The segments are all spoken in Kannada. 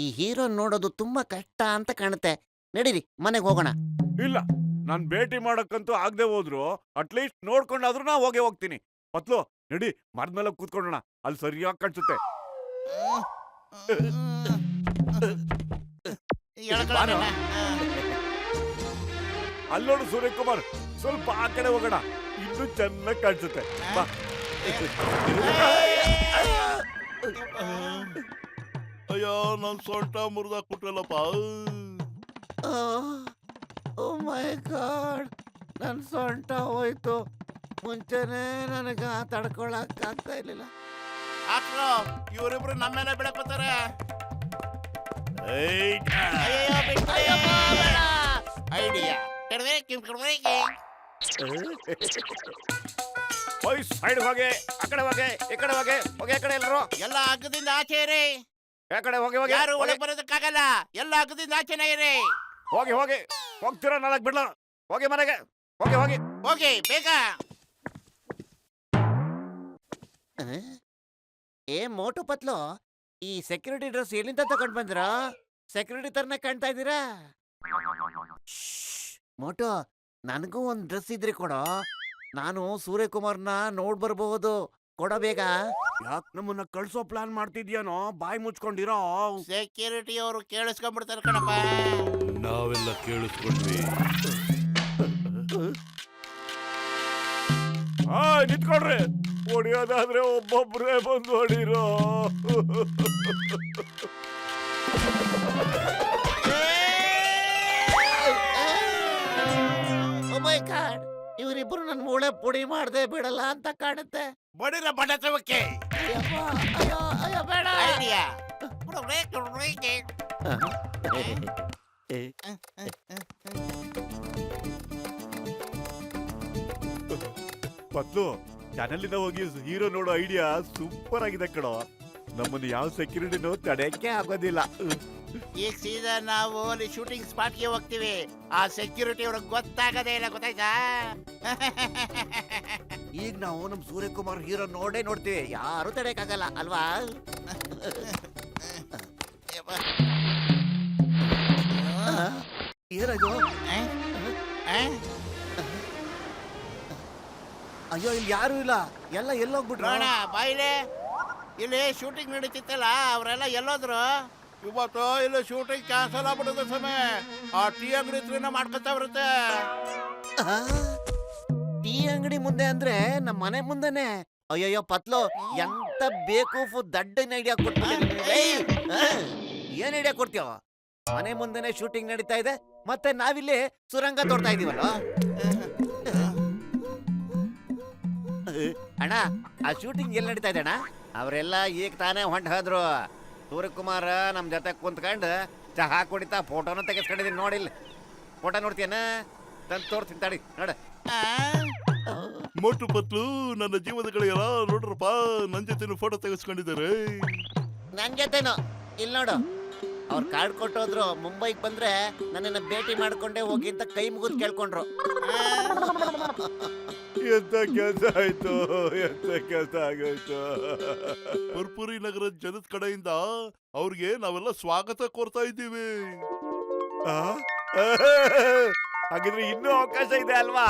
ಈ ಹೀರೋ ನೋಡೋದು ತುಂಬಾ ಕಷ್ಟ ಅಂತ ಕಾಣುತ್ತೆ. ನಡೀರಿ ಮನೆಗೆ ಹೋಗೋಣ. ಇಲ್ಲ, ನಾನ್ ಭೇಟಿ ಮಾಡಕ್ಕಂತೂ ಆಗದೆ ಹೋದ್ರು ಅಟ್ಲೀಸ್ಟ್ ನೋಡ್ಕೊಂಡಾದ್ರೂ ನಾ ಹೋಗ್ತೀನಿ. ಪತ್ಲು ನಡಿ, ಮರದ ಮೇಲೆ ಕೂತ್ಕೊಳ್ಳೋಣ, ಅಲ್ಲಿ ಸರಿಯಾಗಿ ಕಾಣಿಸುತ್ತೆ. ಎಳ್ಕೊಳಣ. ಅಲ್ಲೋಡು ಸೂರ್ಯಕುಮಾರ್, ಸ್ವಲ್ಪ ಆ ಕಡೆ ಹೋಗೋಣ, ಇನ್ನೂ ಚೆನ್ನಾಗಿ ಕಾಣಿಸುತ್ತೆ. ಬಾ. ಅಯ್ಯೋ ನನ್ ಸೊಂಟ ಮುರಿದಾಕ್ಬಿಟ್ರಲ್ಲಪ್ಪ. ಓ ಮೈ ಗಾಡ್, ನನ್ನ ಸೊಂಟ ಹೋಯ್ತು. ಮುಂಚೆನೆ ನನಗೆ ತಡ್ಕೊಳಕ್ ಆಗ್ತಾ ಇರ್ಲಿಲ್ಲ. ಹಾಕ್ರು, ಇವರಿಬ್ರು ನಮ್ಮ ಮೇಲೆ ಬಿಡಕ್ ಬರ್ತಾರೆ. ಐಡಿಯಾ ಹೋಯ್ ಸೈಡ್ ಹೋಗಿ, ಆ ಕಡೆ ಹೋಗಿ, ಈ ಕಡೆ ಹೋಗಿ, ಹೋಗಿ ಆ ಕಡೆ ಎಲ್ಲರೂ. ಎಲ್ಲ ಹಗ್ಗದಿಂದ ಆಚೆ ಇರಿ. ಆ ಕಡೆ ಹೋಗಿ ಹೋಗಿ ಯಾರು ಒಳಗೆ ಬರೋದಕ್ಕಾಗಲ್ಲ. ಎಲ್ಲ ಹಗ್ಗದಿಂದ ಆಚೆನೇ ಇರಿ. ಹೋಗಿ ಹೋಗಿ ಹೋಗ್ತೀರಾ, ನಾಲ್ಕು ಬಿಡ್ಲ. ಹೋಗಿ ಮನೆಗೆ, ಹೋಗಿ ಹೋಗಿ ಹೋಗಿ ಬೇಗ. ಏ ಮೋಟು ಪತ್ಲು, ಈ ಸೆಕ್ಯೂರಿಟಿ ಡ್ರೆಸ್ ಎಲ್ಲಿಂದ ತಗೊಂಡ್ ಬಂದ್ರ? ಸೆಕ್ಯೂರಿಟಿ ತರನೇ ಕಾಣ್ತಾ ಇದ್ದೀರಾ? ಮೋಟು, ನನಗೂ ಒಂದ್ ಡ್ರೆಸ್ ಇದ್ರೆ ಕೊಡೋ. ನಾನು ಸೂರ್ಯಕುಮಾರ್ನ ನೋಡ್ ಬರ್ಬಹುದು. ಕೊಡ ಬೇಗ. ಯಾಕೆ ನಮ್ಮನ್ನ ಕಳ್ಸೋ ಪ್ಲಾನ್ ಮಾಡ್ತಿದ್ಯಾನೋ? ಬಾಯಿ ಮುಚ್ಕೊಂಡಿರೋ. ಸೆಕ್ಯೂರಿಟಿ ಅವರು ಕೇಳಿಸ್ಕೊಂಡ್ಬಿಡ್ತಾರೆ ಕಣಪ್ಪ. ನಾವೆಲ್ಲ ಕೇಳಿಸ್ಕೊಂಡ್ವಿ. ನಿಂತ್ಕೊಡ್ರಿ, ಹೊಡಿಯೋದಾದ್ರೆ ಒಬ್ಬೊಬ್ರೇ ಬಂದು ಹೊಡಿರೋ. ಓ ಮೈ ಗಾಡ್, ಇವರಿಬ್ರು ನನ್ ಮೂಳೆ ಪುಡಿ ಮಾಡದೆ ಬಿಡಲ್ಲ ಅಂತ ಕಾಣುತ್ತೆ. ಬಡಿರ ಬಡತವಕ್ಕೆ ಅಯ್ಯಪ್ಪ, ಅಯ್ಯೋ ಅಯ್ಯೋ ಬೇಡ. ಐಡಿಯಾ. ಪತ್ಲು, ಚಾನಲ್ ಹೋಗಿ ಹೀರೋ ನೋಡೋ ಐಡಿಯಾ ಸೂಪರ್ ಆಗಿದೆ ಕಣೋ. ನಮ್ಮನ್ನು ಯಾವ ಸೆಕ್ಯೂರಿಟಿನೂ ತಡೆಯಕ್ಕೆ ಆಗೋದಿಲ್ಲ. ಈಗ ಸೀದಾ ನಾವು ಅಲ್ಲಿ ಶೂಟಿಂಗ್ ಸ್ಪಾಟ್ಗೆ ಹೋಗ್ತೀವಿ. ಆ ಸೆಕ್ಯೂರಿಟಿ ಅವ್ರಿಗೆ ಗೊತ್ತಾಗದೇ ಇಲ್ಲ, ಗೊತ್ತಾಯ್ತಾ? ಈಗ ನಾವು ನಮ್ ಸೂರ್ಯಕುಮಾರ್ ಹೀರೋ ನೋಡ್ತೀವಿ. ಯಾರು ತಡೆಯಕ್ಕಾಗಲ್ಲ ಅಲ್ವಾ? ಏನದು? ಅಯ್ಯೋ, ಇಲ್ಲಿ ಯಾರು ಇಲ್ಲ. ಎಲ್ಲ ಎಲ್ಲೋಗ್ಬಿಟ್ರು? ನೋಡ ಬಾಯಿಲೆ, ಇಲ್ಲಿ ಶೂಟಿಂಗ್ ನಡೀತಿತ್ತಲ್ಲ, ಅವರೆಲ್ಲ ಎಲ್ಲೋದ್ರು? ಇವತ್ತು ಇಲ್ಲಿ ಶೂಟಿಂಗ್ ಕ್ಯಾನ್ಸಲ್ ಆಗ್ಬಿಡುತ್ತೆ ಸಮಯ. ಆ ಟೀ ಅಂಗಡಿ ಹತ್ರನ ಮಾಡ್ಕೊತಾ ಬರುತ್ತೆ. ಟೀ ಅಂಗಡಿ ಮುಂದೆ ಅಂದ್ರೆ ನಮ್ಮ ಮನೆ ಮುಂದೆನೆ. ಅಯ್ಯಯ್ಯೋ ಪತ್ಲು, ಎಂತ ಬೇಕೂಫು ದಡ್ಡನ ಐಡಿಯಾ ಕೊಟ್ಬಿಟ್ಟೆ. ಏನ್ ಐಡಿಯಾ ಕೊಡ್ತೀವ? ಮನೆ ಮುಂದೆನೆ ಶೂಟಿಂಗ್ ನಡೀತಾ ಇದೆ, ಮತ್ತೆ ನಾವಿಲ್ಲಿ ಸುರಂಗ ತೋಡ್ತಾ ಇದೀವಲ್ಲ. ಅಣ್ಣ, ಆ ಶೂಟಿಂಗ್ ಎಲ್ಲಿ ನಡೀತಾ ಇದೆ ಅಣ್ಣ? ಅವರೆಲ್ಲ ಈಗ ತಾನೇ ಹೊಂಟ ಹೋದ್ರು. ಸೂರ್ಯಕುಮಾರ್ ನಮ್ ಜೊತೆ ಕುಂತ್ಕೊಂಡು ಚಹಾ ಕುಡಿತಾ ಫೋಟೋನ ತೆಗೆಸ್ಕೊಂಡಿದೀನಿ. ನೋಡಿಲ್ಲ, ಫೋಟೋ ನೋಡ್ತೀಯನ? ತಂದು ತೋರ್ತೀನಿ ತಡಿ, ನೋಡ. ಮೋಟು ಪತ್ಲು, ನನ್ನ ಜೀವದ ಗಳಿಗೆಲ್ಲ ನೋಡ್ರಪ್ಪ, ನನ್ನ ಜೊತೆ ಫೋಟೋ ತೆಗೆಸ್ಕೊಂಡಿದ್ದಾರೆ. ನನ್ ಜೊತೆನು ಇಲ್ಲಿ ನೋಡು. ಅವ್ರು ಕಾರ್ಡ್ ಕೊಟ್ಟೋದ್ರು, ಮುಂಬೈಗೆ ಬಂದ್ರೆ ನನ್ನನ್ನ ಭೇಟಿ ಮಾಡ್ಕೊಂಡೇ ಹೋಗಿ ಅಂತ ಕೈ ಮುಗಿದು ಕೇಳ್ಕೊಂಡ್ರು. ಎಂತ ಕೆಲಸ ಆಯ್ತು, ಎಂತ ಕೆಲಸ ಆಗೋಯ್ತು. ಪುರ್ಪುರಿ ನಗರದ ಜನದ ಕಡೆಯಿಂದ ಅವ್ರಿಗೆ ನಾವೆಲ್ಲ ಸ್ವಾಗತ ಕೋರ್ತಾ ಇದ್ದೀವಿ. ಆ? ಹಾಗಿದ್ರೆ ಇನ್ನೂ ಅವಕಾಶ ಇದೆ ಅಲ್ವಾ?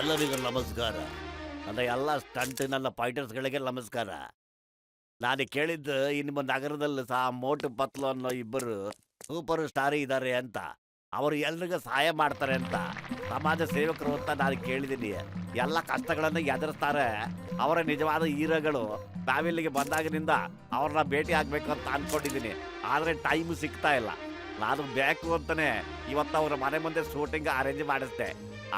ಎಲ್ಲರಿಗೂ ನಮಸ್ಕಾರ. ನನ್ನ ಎಲ್ಲ ಸ್ಟಂಟ್ ನನ್ನ ಫೈಟರ್ಸ್ಗಳಿಗೆ ನಮಸ್ಕಾರ. ನಾನು ಕೇಳಿದ್ದು ನಿಮ್ಮ ನಗರದಲ್ಲಿ ಸಹ ಮೋಟು ಪತ್ಲು ಅನ್ನೋ ಇಬ್ಬರು ಸೂಪರ್ ಸ್ಟಾರ್ ಇದ್ದಾರೆ ಅಂತ. ಅವರು ಎಲ್ರಿಗೂ ಸಹಾಯ ಮಾಡ್ತಾರೆ ಅಂತ, ಸಮಾಜ ಸೇವಕರು ಅಂತ ನಾನು ಕೇಳಿದ್ದೀನಿ. ಎಲ್ಲ ಕಷ್ಟಗಳನ್ನು ಎದುರಿಸ್ತಾರೆ. ಅವರ ನಿಜವಾದ ಹೀರೋಗಳು. ನಾವಿಲ್ಲಿಗೆ ಬಂದಾಗಿನಿಂದ ಅವ್ರನ್ನ ಭೇಟಿ ಆಗ್ಬೇಕು ಅಂತ ಅನ್ಕೊಂಡಿದ್ದೀನಿ, ಆದರೆ ಟೈಮ್ ಸಿಗ್ತಾ ಇಲ್ಲ. ನಾನು ಬೇಕು ಅಂತಾನೆ ಇವತ್ತು ಅವ್ರ ಮನೆ ಮುಂದೆ ಶೂಟಿಂಗ್ ಅರೇಂಜ್ ಮಾಡಿಸ್ದೆ.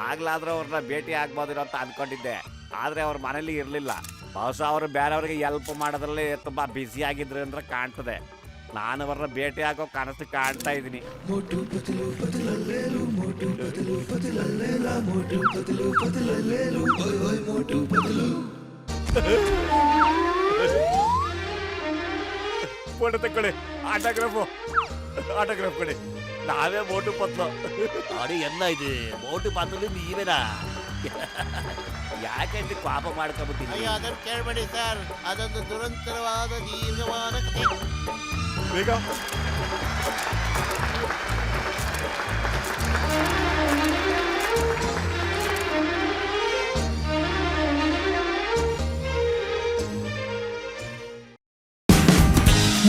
ಆಗ್ಲಾದ್ರೂ ಅವ್ರನ್ನ ಭೇಟಿ ಆಗ್ಬೋದಿರೋ ಅಂತ ಅನ್ಕೊಂಡಿದ್ದೆ, ಆದರೆ ಅವ್ರ ಮನೇಲಿ ಇರಲಿಲ್ಲ. ಬಹುಶಃ ಅವರು ಬೇರೆಯವ್ರಿಗೆ ಹೆಲ್ಪ್ ಮಾಡೋದ್ರಲ್ಲಿ ತುಂಬ ಬ್ಯುಸಿ ಆಗಿದ್ರು ಅಂದ್ರೆ ಕಾಣ್ತದೆ. ನಾನು ಅವ್ರನ್ನ ಭೇಟಿ ಆಗೋ ಕನಸು ಕಾಣ್ತಾ ಇದ್ದೀನಿ. ಫೋಟೋ ತಕ್ಕೊಳ್ಳಿ, ಆಟೋಗ್ರಾಫ್ ಕೊಡಿ. ನಾವೇ ಮೋಟು ಪತ್ಲು. ಅಡಿ ಎಲ್ಲ ಇದೆ ಮೋಟು ಪತ್ಲು ನೀವೇನಾ? ಯಾಕೆ ಪಾಪ ಮಾಡ್ಕೊಂಬಿಟ್ಟಿದ್ರಿ ಅಯ್ಯೋ ಅದನ್ನು ಕೇಳಬೇಡಿ ಸರ್, ಅದೊಂದು ದುರಂತರವಾದ ದೀರ್ಘವಾದ ಕಥೆ. ಬೇಗ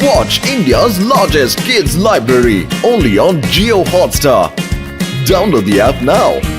Watch India's largest kids library only on Geo Hotstar. Download the app now.